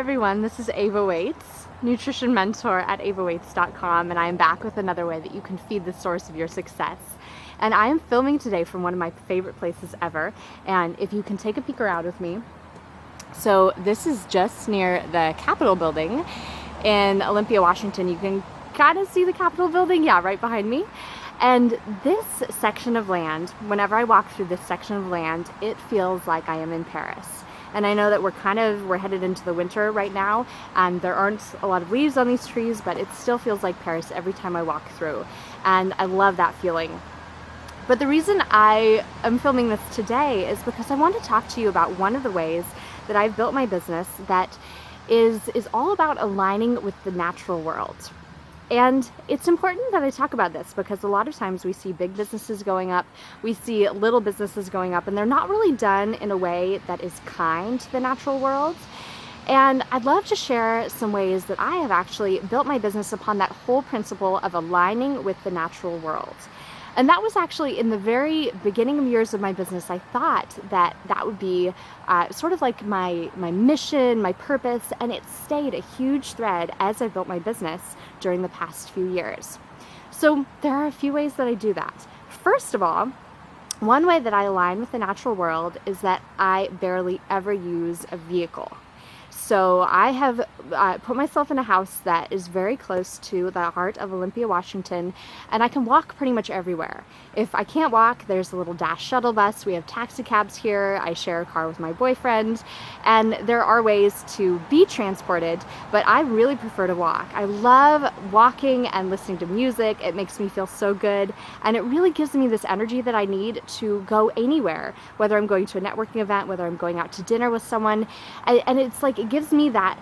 everyone, this is Ava Waits, nutrition mentor at avawaits.com, and I am back with another way that you can feed the source of your success. And I am filming today from one of my favorite places ever, and if you can take a peek around with me. So this is just near the Capitol building in Olympia, Washington. You can kind of see the Capitol building, yeah, right behind me. And this section of land, whenever I walk through this section of land, it feels like I am in Paris. And I know that we're headed into the winter right now, and there aren't a lot of leaves on these trees, but it still feels like Paris every time I walk through. And I love that feeling. But the reason I am filming this today is because I want to talk to you about one of the ways that I've built my business that is all about aligning with the natural world. And it's important that I talk about this because a lot of times we see big businesses going up, we see little businesses going up, and they're not really done in a way that is kind to the natural world. And I'd love to share some ways that I have actually built my business upon that whole principle of aligning with the natural world. And that was actually in the very beginning years of my business. I thought that that would be sort of like my mission, my purpose, and it stayed a huge thread as I built my business during the past few years. So there are a few ways that I do that. First of all, one way that I align with the natural world is that I barely ever use a vehicle. So I have put myself in a house that is very close to the heart of Olympia, Washington, and I can walk pretty much everywhere. If I can't walk, there's a little Dash shuttle bus. We have taxi cabs here. I share a car with my boyfriend, and there are ways to be transported, but I really prefer to walk. I love walking and listening to music. It makes me feel so good, and it really gives me this energy that I need to go anywhere, whether I'm going to a networking event, whether I'm going out to dinner with someone, and it's like it gives me that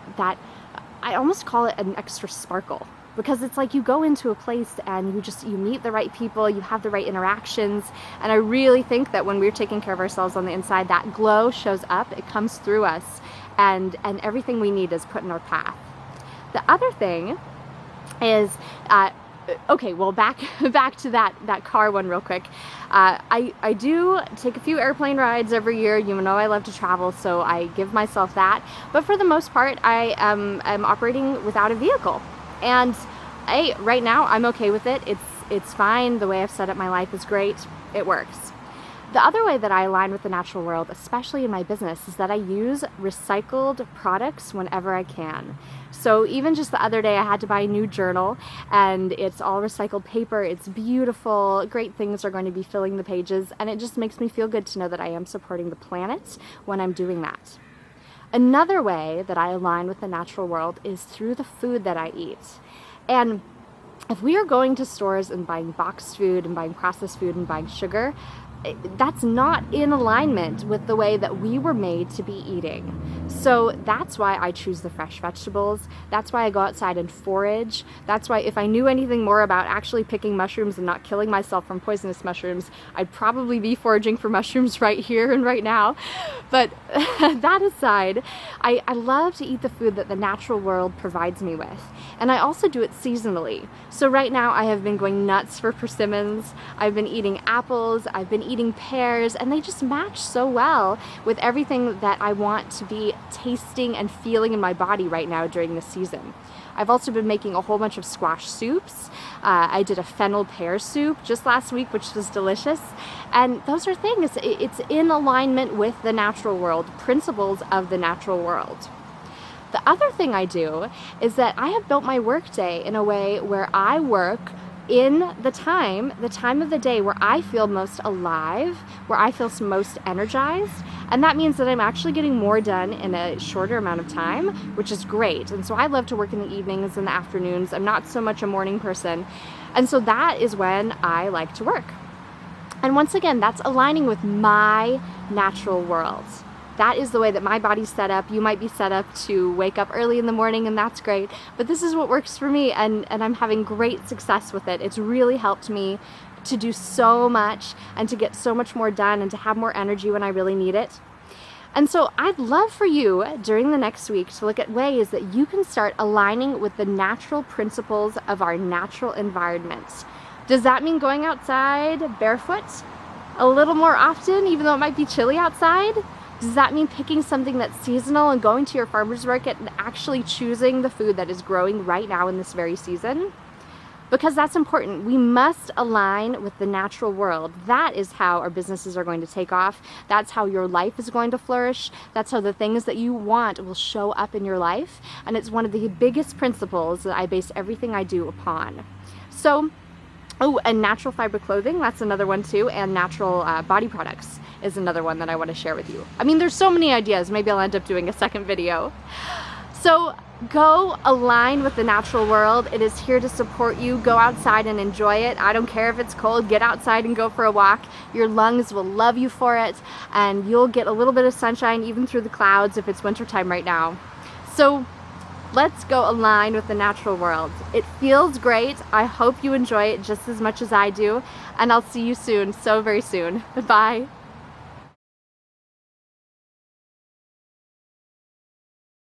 I almost call it an extra sparkle, because it's like you go into a place and you meet the right people, you have the right interactions, and I really think that when we're taking care of ourselves on the inside, that glow shows up, it comes through us, and everything we need is put in our path. The other thing is okay, well, back to that car one real quick. I do take a few airplane rides every year. You know I love to travel, so I give myself that. But for the most part, I am operating without a vehicle. And right now, I'm okay with it. It's fine. The way I've set up my life is great. It works. The other way that I align with the natural world, especially in my business, is that I use recycled products whenever I can. So even just the other day, I had to buy a new journal, and it's all recycled paper. It's beautiful. Great things are going to be filling the pages, and it just makes me feel good to know that I am supporting the planet when I'm doing that. Another way that I align with the natural world is through the food that I eat. And if we are going to stores and buying boxed food and buying processed food and buying sugar, that's not in alignment with the way that we were made to be eating. So that's why I choose the fresh vegetables. That's why I go outside and forage. That's why if I knew anything more about actually picking mushrooms and not killing myself from poisonous mushrooms, I'd probably be foraging for mushrooms right here and right now. But that aside, I love to eat the food that the natural world provides me with. And I also do it seasonally. So right now I have been going nuts for persimmons. I've been eating apples. I've been eating pears, and they just match so well with everything that I want to be tasting and feeling in my body right now during this season. I've also been making a whole bunch of squash soups. I did a fennel pear soup just last week, which was delicious. And those are things, it's in alignment with the natural world, principles of the natural world. The other thing I do is that I have built my workday in a way where I work in the time of the day where I feel most alive, where I feel most energized, and that means that I'm actually getting more done in a shorter amount of time, which is great. And so I love to work in the evenings and the afternoons. I'm not so much a morning person, and so that is when I like to work. And once again, that's aligning with my natural world. That is the way that my body's set up. You might be set up to wake up early in the morning, and that's great. But this is what works for me, and I'm having great success with it. It's really helped me to do so much and to get so much more done and to have more energy when I really need it. And so I'd love for you during the next week to look at ways that you can start aligning with the natural principles of our natural environments. Does that mean going outside barefoot a little more often, even though it might be chilly outside? Does that mean picking something that's seasonal and going to your farmer's market and actually choosing the food that is growing right now in this very season? Because that's important. We must align with the natural world. That is how our businesses are going to take off. That's how your life is going to flourish. That's how the things that you want will show up in your life. And it's one of the biggest principles that I base everything I do upon. So, oh, and natural fiber clothing, that's another one too, and natural body products is another one that I want to share with you. I mean, there's so many ideas. Maybe I'll end up doing a second video. So go align with the natural world. It is here to support you. Go outside and enjoy it. I don't care if it's cold. Get outside and go for a walk. Your lungs will love you for it, and you'll get a little bit of sunshine even through the clouds if it's wintertime right now. So let's go align with the natural world. It feels great. I hope you enjoy it just as much as I do, and I'll see you soon, so very soon. Bye.